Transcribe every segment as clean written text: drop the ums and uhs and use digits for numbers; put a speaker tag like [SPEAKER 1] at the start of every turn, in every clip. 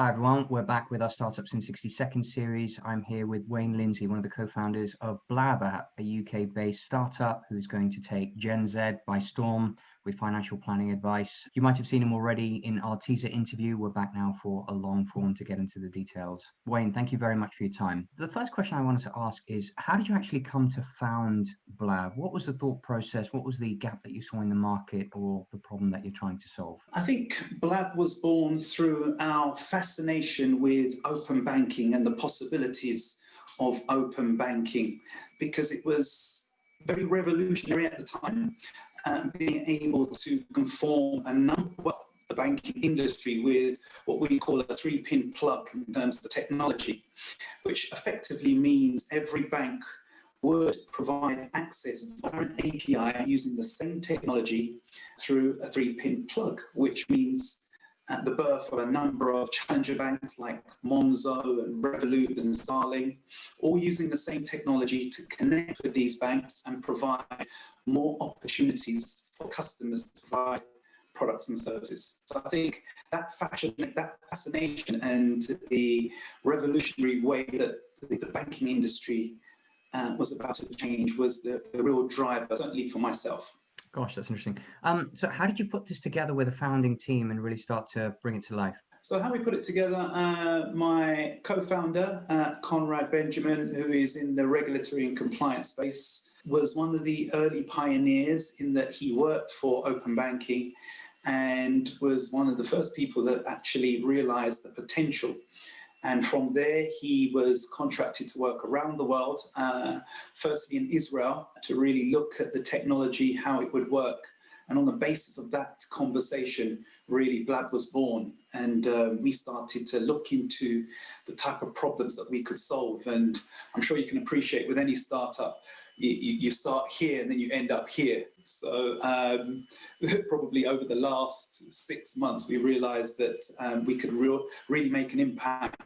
[SPEAKER 1] Hi everyone, we're back with our Startups in 60 Seconds series. I'm here with Wayne Lindsay, one of the co-founders of Blabatar, a UK-based startup who's going to take Gen Z by storm with financial planning advice. You might have seen him already in our teaser interview. We're back now for a long form to get into the details. Wayne, thank you very much for your time. The first question I wanted to ask is, how did you actually come to found Blab? What was the thought process? What was the gap that you saw in the market or the problem that you're trying to solve?
[SPEAKER 2] I think Blab was born through our fascination with open banking and the possibilities of open banking, because it was very revolutionary at the time, being able to conform the banking industry with what we call a 3-pin plug in terms of technology, which effectively means every bank would provide access via an API using the same technology through a 3-pin plug, which means the birth of a number of challenger banks like Monzo and Revolut and Starling, all using the same technology to connect with these banks and provide more opportunities for customers to provide products and services. So I think that fascination and the revolutionary way that the banking industry was about to change was the real driver, certainly for myself.
[SPEAKER 1] Gosh, that's interesting. So how did you put this together with a founding team and really start to bring it to life?
[SPEAKER 2] So how we put it together, my co-founder, Conrad Benjamin, who is in the regulatory and compliance space, was one of the early pioneers in that he worked for open banking and was one of the first people that actually realized the potential. And from there, he was contracted to work around the world, firstly in Israel, to really look at the technology, how it would work. And on the basis of that conversation, really, Blab was born. And we started to look into the type of problems that we could solve. And I'm sure you can appreciate with any startup, you start here and then you end up here. So probably over the last 6 months, we realized that we could really make an impact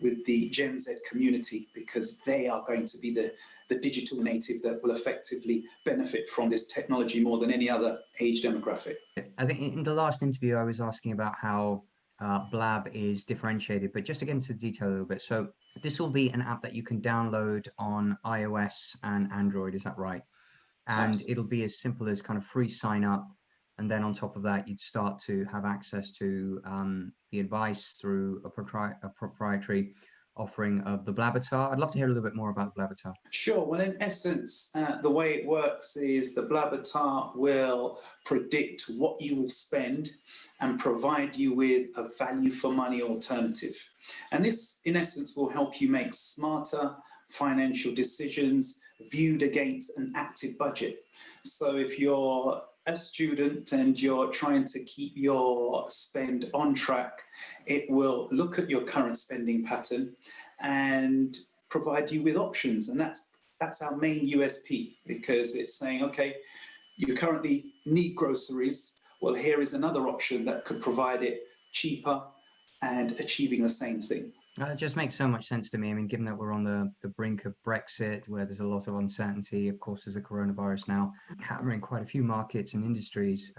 [SPEAKER 2] with the Gen Z community, because they are going to be the digital native that will effectively benefit from this technology more than any other age demographic.
[SPEAKER 1] I think in the last interview, I was asking about how Blab is differentiated, but just to get into detail a little bit. So this will be an app that you can download on iOS and Android, is that right? And it'll be as simple as kind of free sign up. And then on top of that, you'd start to have access to the advice through a proprietary offering of the Blabatar. I'd love to hear a little bit more about Blabatar.
[SPEAKER 2] Sure. Well, in essence, the way it works is the Blabatar will predict what you will spend and provide you with a value for money alternative. And this, in essence, will help you make smarter financial decisions viewed against an active budget. So if you're a student and you're trying to keep your spend on track, it will look at your current spending pattern and provide you with options. And that's our main USP, because it's saying, okay, you currently need groceries. Well, here is another option that could provide it cheaper and achieving the same thing.
[SPEAKER 1] It just makes so much sense to me. I mean, given that we're on the brink of Brexit, where there's a lot of uncertainty, of course, there's a coronavirus now hammering quite a few markets and industries.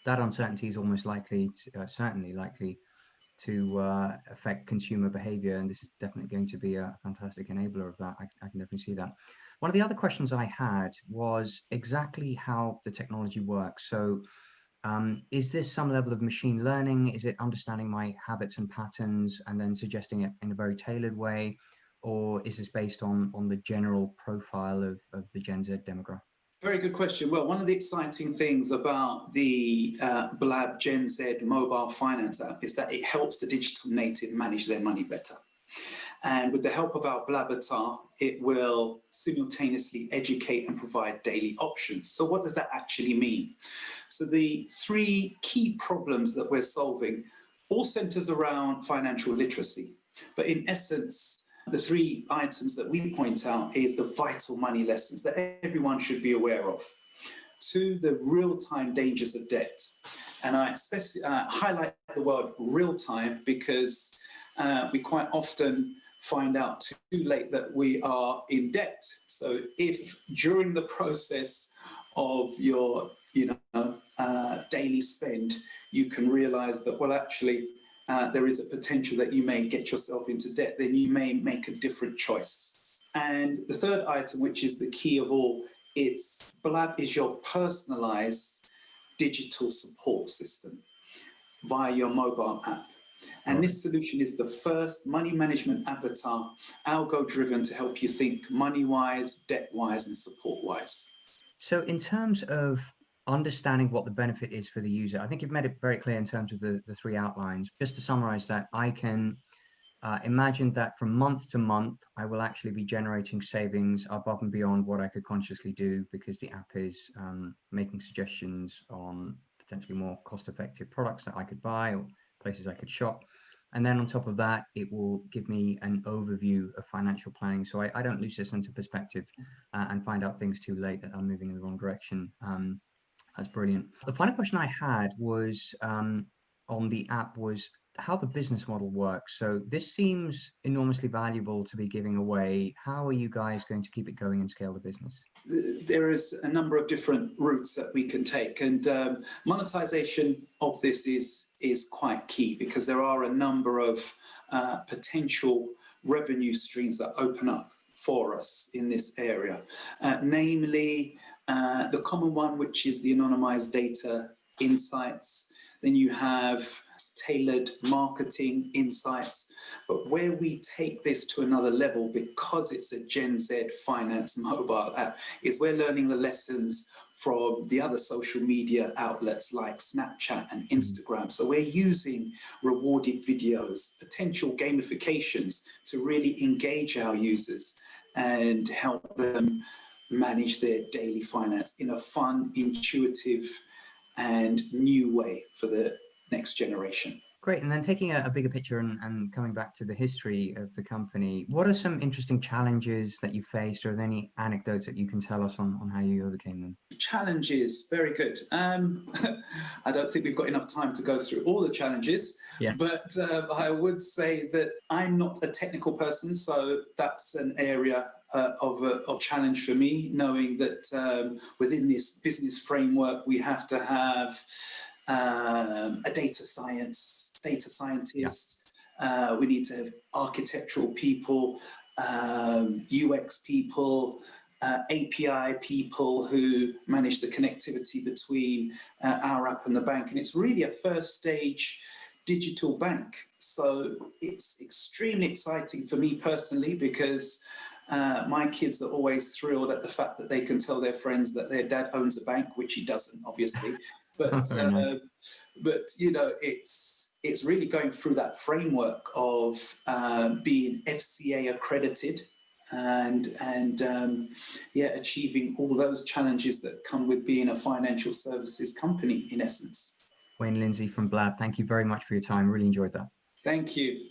[SPEAKER 1] That uncertainty is almost certainly likely to affect consumer behavior, and this is definitely going to be a fantastic enabler of that. I can definitely see that. One of the other questions I had was exactly how the technology works. So is this some level of machine learning? Is it understanding my habits and patterns and then suggesting it in a very tailored way? Or is this based on the general profile of the Gen Z demographic?
[SPEAKER 2] Very good question. Well, one of the exciting things about the Blab Gen Z mobile finance app is that it helps the digital native manage their money better. And with the help of our Blabatar, it will simultaneously educate and provide daily options. So what does that actually mean? So the 3 key problems that we're solving all centers around financial literacy. But in essence, the 3 items that we point out is the vital money lessons that everyone should be aware of. 2, the real-time dangers of debt. And I highlight the word real-time because we quite often find out too late that we are in debt. So if during the process of your daily spend, you can realize that, well, actually, there is a potential that you may get yourself into debt, then you may make a different choice. And the third item, which is the key of all, it's Blab is your personalized digital support system via your mobile app. And this solution is the first money management avatar, algo-driven, to help you think money-wise, debt-wise, and support-wise.
[SPEAKER 1] So in terms of understanding what the benefit is for the user, I think you've made it very clear in terms of the three outlines. Just to summarize that, I can imagine that from month to month, I will actually be generating savings above and beyond what I could consciously do, because the app is making suggestions on potentially more cost-effective products that I could buy or places I could shop. And then on top of that, it will give me an overview of financial planning. So I don't lose this into perspective and find out things too late that I'm moving in the wrong direction. That's brilliant. The final question I had was on the app was how the business model works. So this seems enormously valuable to be giving away. How are you guys going to keep it going and scale the business?
[SPEAKER 2] There is a number of different routes that we can take, and monetization of this is quite key, because there are a number of potential revenue streams that open up for us in this area, namely the common one, which is the anonymized data insights. Then you have tailored marketing insights. But where we take this to another level, because it's a Gen Z finance mobile app, is we're learning the lessons from the other social media outlets like Snapchat and Instagram. So we're using rewarded videos, potential gamifications to really engage our users and help them manage their daily finance in a fun, intuitive, and new way for the next generation.
[SPEAKER 1] Great. And then taking a bigger picture and coming back to the history of the company, what are some interesting challenges that you faced, or any anecdotes that you can tell us on how you overcame them?
[SPEAKER 2] Challenges, very good. I don't think we've got enough time to go through all the challenges, but I would say that I'm not a technical person, so that's an area of challenge for me, knowing that within this business framework we have to have a data scientist, we need to have architectural people, UX people, API people who manage the connectivity between our app and the bank. And it's really a first stage digital bank. So it's extremely exciting for me personally, because my kids are always thrilled at the fact that they can tell their friends that their dad owns a bank, which he doesn't, obviously. But you know, it's really going through that framework of being FCA accredited and achieving all those challenges that come with being a financial services company, in essence.
[SPEAKER 1] Wayne Lindsay from Blab, thank you very much for your time. Really enjoyed that.
[SPEAKER 2] Thank you.